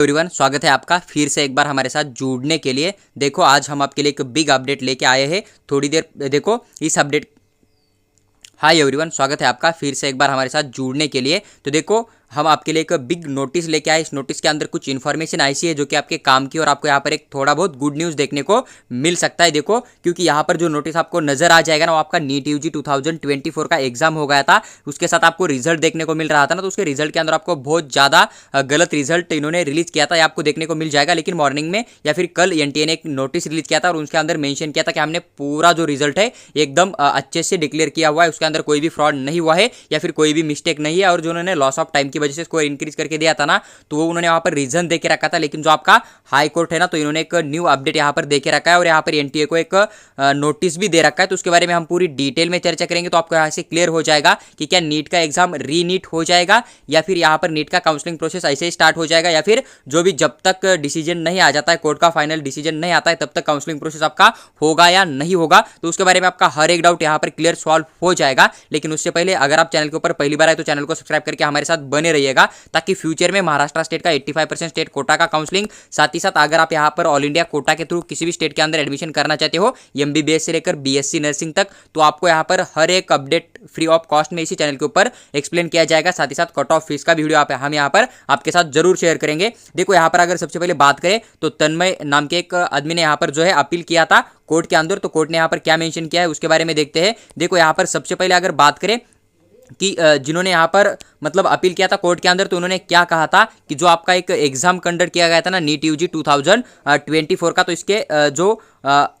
Everyone, स्वागत है आपका फिर से एक बार हमारे साथ जुड़ने के लिए। देखो आज हम आपके लिए एक बिग अपडेट लेके आए हैं। थोड़ी देर देखो इस अपडेट। हाय एवरीवन, स्वागत है आपका फिर से एक बार हमारे साथ जुड़ने के लिए। तो देखो हम आपके लिए एक बिग नोटिस लेके आए। इस नोटिस के अंदर कुछ इन्फॉर्मेशन ऐसी है जो कि आपके काम की और आपको यहाँ पर एक थोड़ा बहुत गुड न्यूज़ देखने को मिल सकता है। देखो क्योंकि यहाँ पर जो नोटिस आपको नजर आ जाएगा ना, वो आपका नीट यूजी 2024 का एग्जाम हो गया था। उसके साथ आपको रिजल्ट देखने को मिल रहा था ना, तो उसके रिजल्ट के अंदर आपको बहुत ज़्यादा गलत रिजल्ट इन्होंने रिलीज किया था, ये आपको देखने को मिल जाएगा। लेकिन मॉर्निंग में या फिर कल एनटीए ने एक नोटिस रिलीज किया था और उसके अंदर मेंशन किया था कि हमने पूरा जो रिजल्ट है एकदम अच्छे से डिक्लेयर किया हुआ है, उसके अंदर कोई भी फ्रॉड नहीं हुआ है या फिर कोई भी मिस्टेक नहीं है। और जो उन्होंने लॉस ऑफ टाइम की वजह से स्कोर इंक्रीज करके दिया था ना, तो वो उन्होंने वहां पर रीजन देके रखा था। लेकिन जो आपका हाई कोर्ट है ना, तो इन्होंने एक न्यू अपडेट यहां पर देके रखा है और यहां पर एनटीए को एक नोटिस भी दे रखा है। तो उसके बारे में हम पूरी डिटेल में चर्चा करेंगे, तो आपको यहां से क्लियर हो जाएगा कि क्या नीट का एग्जाम रीनीट हो जाएगा या फिर यहां पर नीट का काउंसलिंग प्रोसेस ऐसे ही स्टार्ट हो जाएगा, या फिर जो भी जब तक डिसीजन नहीं आ जाता है, कोर्ट का फाइनल डिसीजन नहीं आता है, तब तक काउंसलिंग प्रोसेस आपका होगा या नहीं होगा। तो उसके बारे में आपका हर एक डाउट यहां पर क्लियर सॉल्व हो जाएगा। लेकिन उससे पहले अगर आप चैनल के ऊपर पहली बार आए तो चैनल को सब्सक्राइब करके हमारे साथ बने रहिएगा, ताकि फ्यूचर में महाराष्ट्र स्टेट का 85% स्टेट कोटा का काउंसलिंग, साथ ही साथ अगर आप यहाँ पर ऑल इंडिया कोटा के थ्रू किसी भी स्टेट के अंदर एडमिशन करना चाहते हो, एमबीबीएस से लेकर बीएससी नर्सिंग तक, तो आपको यहाँ पर हर एक अपडेट फ्री ऑफ कॉस्ट में इसी चैनल के ऊपर एक्सप्लेन किया जाएगा। साथ ही साथ कट ऑफ फीस का भी वीडियो हम यहाँ पर आपके साथ जरूर शेयर करेंगे। देखो यहाँ पर अगर सबसे पहले बात करें तो तन्मय नाम के एक आदमी ने यहाँ पर जो है अपील किया था कोर्ट के अंदर, तो कोर्ट ने यहाँ पर क्या मेंशन किया है उसके बारे में देखते हैं। देखो यहाँ पर सबसे पहले अगर बात करें कि जिन्होंने यहाँ पर मतलब अपील किया था कोर्ट के अंदर, तो उन्होंने क्या कहा था कि जो आपका एक एग्जाम कंडक्ट किया गया था ना नीट यूजी 2024 का, तो इसके जो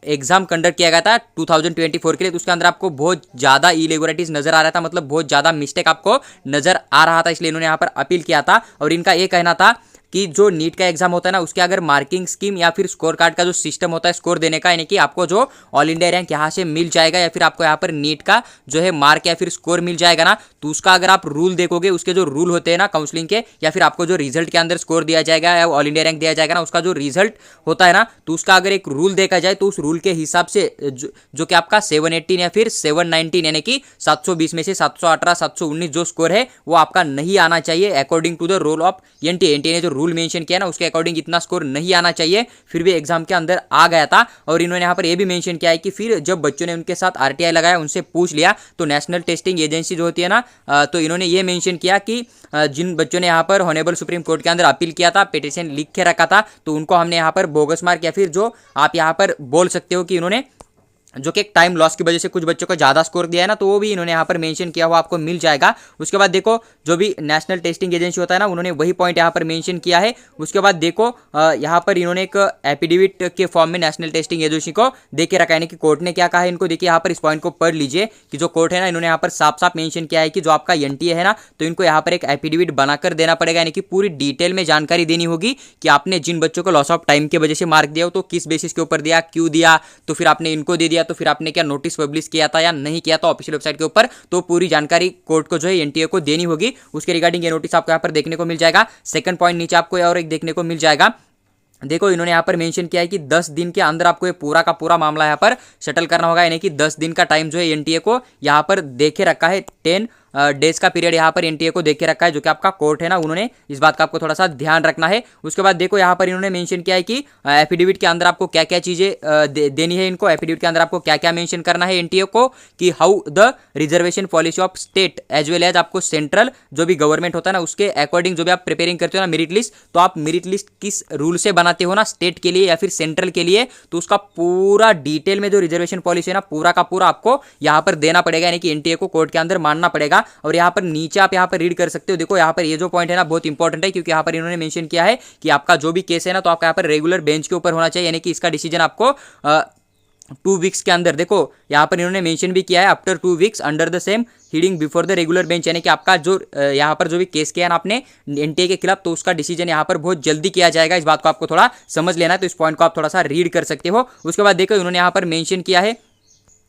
एग्जाम कंडक्ट किया गया था 2024 के लिए, तो उसके अंदर आपको बहुत ज़्यादा इरेगुलरिटीज नजर आ रहा था, मतलब बहुत ज़्यादा मिस्टेक आपको नजर आ रहा था। इसलिए इन्होंने यहाँ पर अपील किया था और इनका ये कहना था कि जो नीट का एग्जाम होता है ना, उसके अगर मार्किंग स्कीम या फिर स्कोर कार्ड का जो सिस्टम होता है स्कोर देने का, यानी कि आपको जो ऑल इंडिया रैंक यहाँ से मिल जाएगा या फिर आपको यहाँ पर नीट का जो है मार्क या फिर स्कोर मिल जाएगा ना, तो उसका अगर आप रूल देखोगे, उसके जो रूल होते हैं ना काउंसलिंग के, या फिर आपको जो रिजल्ट के अंदर स्कोर दिया जाएगा या ऑल इंडिया रैंक दिया जाएगा ना, उसका जो रिजल्ट होता है ना, तो उसका अगर एक रूल देखा जाए तो उस रूल के हिसाब से जो कि आपका 718 या फिर 719 यानी कि 720 में से 718 719 जो स्कोर है वो आपका नहीं आना चाहिए according to the rule of NTA ने जो रूल मेंशन किया ना, उसके अकॉर्डिंग इतना स्कोर नहीं आना चाहिए। फिर भी एग्जाम के अंदर आ गया था। और इन्होंने यहाँ पर यह भी मेंशन किया है कि फिर जब बच्चों ने उनके साथ आरटीआई लगाया, उनसे पूछ लिया, तो नेशनल टेस्टिंग एजेंसी जो होती है ना, तो इन्होंने ये मेंशन किया कि जिन बच्चों ने यहाँ पर ऑनरेबल सुप्रीम कोर्ट के अंदर अपील किया था, पिटीशन लिख के रखा था, तो उनको हमने यहाँ पर बोगस मार्क या फिर जो आप यहाँ पर बोल सकते हो कि इन्होंने जो कि एक टाइम लॉस की वजह से कुछ बच्चों को ज़्यादा स्कोर दिया है ना, तो वो भी इन्होंने यहाँ पर मेंशन किया हुआ आपको मिल जाएगा। उसके बाद देखो जो भी नेशनल टेस्टिंग एजेंसी होता है ना, उन्होंने वही पॉइंट यहाँ पर मेंशन किया है। उसके बाद देखो यहाँ पर इन्होंने एक एफिडेविट के फॉर्म में नेशनल टेस्टिंग एजेंसी को देके रखा है कि कोर्ट ने क्या कहा है इनको। देखिए यहाँ पर इस पॉइंट को पढ़ लीजिए कि जो कोर्ट है ना, इन्होंने यहाँ पर साफ साफ मेंशन किया है कि जो आपका एनटीए है ना, तो इनको यहाँ पर एक एफिडेविट बनाकर देना पड़ेगा, यानी कि पूरी डिटेल में जानकारी देनी होगी कि आपने जिन बच्चों को लॉस ऑफ टाइम की वजह से मार्क दिया हो, तो किस बेसिस के ऊपर दिया, क्यों दिया, तो फिर आपने इनको दे दिया, तो फिर आपने क्या नोटिस पब्लिश किया था या नहीं किया था ऑफिशियल वेबसाइट के ऊपर, तो पूरी जानकारी कोर्ट को जो है एनटीए को देनी होगी। उसके रिगार्डिंग ये नोटिस आपको यहाँ पर देखने को मिल जाएगा। सेकंड पॉइंट नीचे आपको और एक देखने को मिल जाएगा। देखो इन्होंने यहाँ पर मेंशन किया है कि 10 दिन के अंदर आपको ये पूरा का पूरा मामला यहाँ पर सेटल करना होगा, यानी कि 10 दिन का टाइम जो है एनटीए को यहाँ पर देखे रखा है। 10 डेज का पीरियड यहाँ पर एनटीए को देखे रखा है, जो कि आपका कोर्ट है ना, उन्होंने इस बात का आपको थोड़ा सा ध्यान रखना है। उसके बाद देखो यहाँ पर इन्होंने मेंशन किया है कि एफिडेविट के अंदर आपको क्या क्या चीज़ें देनी है इनको, एफिडेविट के अंदर आपको क्या क्या मेंशन करना है एनटीए को, कि how the reservation policy of state as well as आपको सेंट्रल जो भी गवर्नमेंट होता है ना, उसके अकॉर्डिंग जो भी आप प्रिपेयरिंग करते हो ना मेरिट लिस्ट, तो आप मेरिट लिस्ट किस रूल से बनाते हो ना, स्टेट के लिए या फिर सेंट्रल के लिए, तो उसका पूरा डिटेल में जो रिजर्वेशन पॉलिसी है ना, पूरा का पूरा आपको यहाँ पर देना पड़ेगा, यानी कि एनटीए को कोर्ट के अंदर मानना पड़ेगा। और यहाँ पर नीचे आप यहाँ पर रीड कर सकते हो। देखो यहाँ पर ये जो पॉइंट है ना बहुत इंपॉर्टेंट है, क्योंकि यहाँ पर इन्होंने मेंशन किया है कि आपका जो भी केस है ना, तो आपका यहाँ पर रेगुलर बेंच के ऊपर होना चाहिए, यानी कि इसका डिसीजन आपको 2 वीक्स के अंदर, देखो यहाँ पर इन्होंने मेंशन भी किया है, after 2 weeks under the same heading before the regular bench, यानी कि आपका जो यहाँ पर जो भी केस किया ना आपने एनटीए के खिलाफ, तो उसका डिसीजन यहाँ पर बहुत जल्दी किया जाएगा। इस बात को आपको थोड़ा समझ लेना है, तो इस पॉइंट को आप थोड़ा सा रीड कर सकते हो। उसके बाद देखो इन्होंने यहाँ पर मेंशन किया है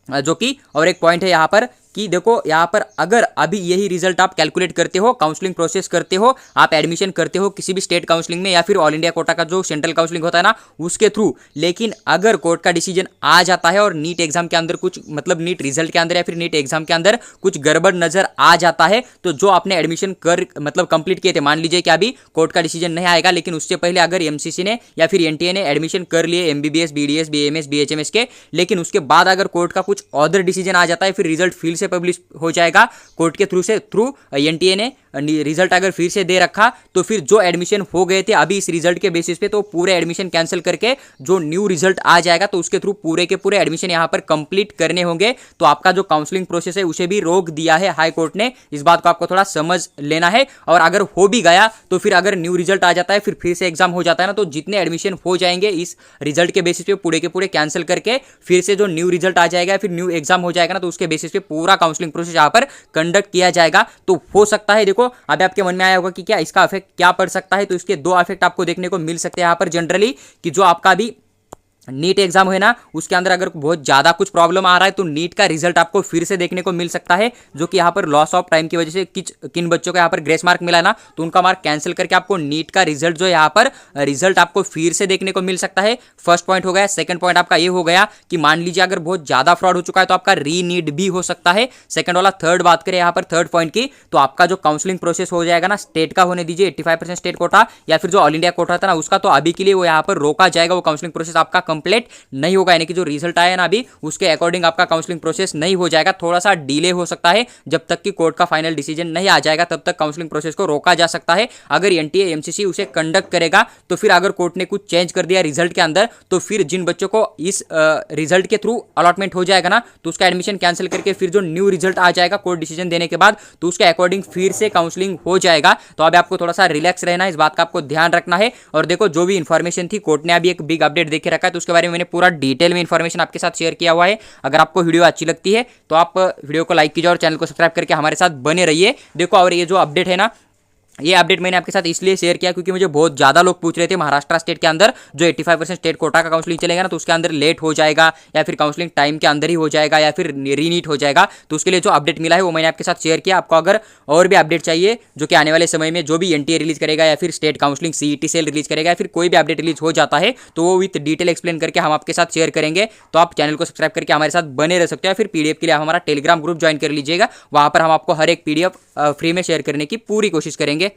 जो कि और एक पॉइंट है यहाँ पर कि देखो यहाँ पर अगर अभी यही रिजल्ट आप कैलकुलेट करते हो, काउंसलिंग प्रोसेस करते हो, आप एडमिशन करते हो किसी भी स्टेट काउंसलिंग में या फिर ऑल इंडिया कोटा का जो सेंट्रल काउंसलिंग होता है ना उसके थ्रू, लेकिन अगर कोर्ट का डिसीजन आ जाता है और नीट एग्जाम के अंदर कुछ मतलब नीट रिजल्ट के अंदर या फिर नीट एग्जाम के अंदर कुछ गड़बड़ नजर आ जाता है, तो जो आपने एडमिशन कर मतलब कंप्लीट किए थे, मान लीजिए कि अभी कोर्ट का डिसीजन नहीं आएगा लेकिन उससे पहले अगर एमसीसी ने या फिर एनटीए ने एडमिशन कर लिए एमबीबीएस, बीडीएस, बीएमएस, बीएचएमएस के, लेकिन उसके बाद अगर कोर्ट का कुछ अदर डिसीजन आ जाता है, फिर रिजल्ट फिर से पब्लिश हो जाएगा कोर्ट के थ्रू एनटीए ने रिजल्ट अगर फिर से दे रखा, तो फिर जो एडमिशन हो गए थे अभी इस रिजल्ट के बेसिस पे, तो पूरे एडमिशन कैंसिल करके जो न्यू रिजल्ट आ जाएगा तो उसके थ्रू पूरे के पूरे एडमिशन यहां पर कंप्लीट करने होंगे। तो आपका जो काउंसलिंग प्रोसेस है उसे भी रोक दिया है हाई कोर्ट ने, इस बात को आपको थोड़ा समझ लेना है। और अगर हो भी गया तो फिर अगर न्यू रिजल्ट आ जाता है, फिर से एग्जाम हो जाता है ना, तो जितने एडमिशन हो जाएंगे इस रिजल्ट के बेसिस पे पूरे के पूरे कैंसिल करके फिर से जो न्यू रिजल्ट आ जाएगा, फिर न्यू एग्जाम हो जाएगा ना, तो उसके बेसिस पे पूरा काउंसलिंग प्रोसेस यहां पर कंडक्ट किया जाएगा। तो हो सकता है, देखो अभी आपके मन में आया होगा कि क्या इसका इफेक्ट क्या पड़ सकता है, तो इसके दो इफेक्ट आपको देखने को मिल सकते हैं यहां पर जनरली, कि जो आपका भी नीट एग्जाम है ना उसके अंदर अगर बहुत ज़्यादा कुछ प्रॉब्लम आ रहा है तो नीट का रिजल्ट आपको फिर से देखने को मिल सकता है, जो कि यहाँ पर लॉस ऑफ टाइम की वजह से किन बच्चों को यहाँ पर ग्रेस मार्क मिला ना, तो उनका मार्क कैंसिल करके आपको नीट का रिजल्ट जो यहाँ पर रिजल्ट आपको फिर से देखने को मिल सकता है। फर्स्ट पॉइंट हो गया। सेकंड पॉइंट आपका ये हो गया कि मान लीजिए अगर बहुत ज़्यादा फ्रॉड हो चुका है तो आपका री नीट भी हो सकता है, सेकंड वाला। थर्ड बात करें यहाँ पर थर्ड पॉइंट की, तो आपका जो काउंसलिंग प्रोसेस हो जाएगा ना स्टेट का होने दीजिए 85% स्टेट कोटा या फिर जो ऑल इंडिया कोटा था ना उसका, तो अभी के लिए वो यहाँ पर रोका जाएगा, वो काउंसलिंग प्रोसेस आपका कंप्लीट नहीं होगा, यानी कि जो रिजल्ट आया ना अभी उसके अकॉर्डिंग आपका काउंसलिंग प्रोसेस नहीं हो जाएगा, थोड़ा सा डिले हो सकता है। जब तक कि कोर्ट का फाइनल डिसीजन नहीं आ जाएगा तब तक काउंसलिंग प्रोसेस को रोका जा सकता है। अगर एनटीए एमसीसी उसे कंडक्ट करेगा तो फिर अगर कोर्ट ने कुछ चेंज कर दिया रिजल्ट के अंदर, तो फिर जिन बच्चों को इस रिजल्ट के थ्रू अलॉटमेंट हो जाएगा ना, तो उसका एडमिशन कैंसिल करके फिर जो न्यू रिजल्ट आ जाएगा कोर्ट डिसीजन देने के बाद, तो उसके अकॉर्डिंग फिर से काउंसलिंग हो जाएगा। तो अब आपको थोड़ा सा रिलैक्स रहना है, इस बात का आपको ध्यान रखना है। और देखो जो भी इन्फॉर्मेशन थी, कोर्ट ने अभी एक बिग अपडेट देके रखा है, तो उसके बारे में मैंने पूरा डिटेल में इन्फॉर्मेशन आपके साथ शेयर किया हुआ है। अगर आपको वीडियो अच्छी लगती है तो आप वीडियो को लाइक कीजिए और चैनल को सब्सक्राइब करके हमारे साथ बने रहिए। देखो और ये जो अपडेट है ना, ये अपडेट मैंने आपके साथ इसलिए शेयर किया क्योंकि मुझे बहुत ज़्यादा लोग पूछ रहे थे महाराष्ट्र स्टेट के अंदर जो 85% स्टेट कोटा का काउंसलिंग चलेगा ना, तो उसके अंदर लेट हो जाएगा या फिर काउंसलिंग टाइम के अंदर ही हो जाएगा या फिर रीनीट हो जाएगा। तो उसके लिए जो अपडेट मिला है वो मैंने आपके साथ शेयर किया। आपको अगर और भी अपडेट चाहिए जो कि आने वाले समय में जो भी एनटीए रिलीज करेगा या फिर state counselling CET cell release करेगा या फिर कोई भी अपडेट रिलीज हो जाता है, तो वो विथ डिटेल एक्सप्लेन करके हम आपके साथ शेयर करेंगे। तो आप चैनल को सब्सक्राइब करके हमारे साथ बने रह सकते हो। फिर पीडीएफ के लिए आप हमारा टेलीग्राम ग्रुप ज्वाइन कर लीजिएगा, वहाँ पर हम आपको हर एक पीडीएफ फ्री में शेयर करने की पूरी कोशिश करेंगे।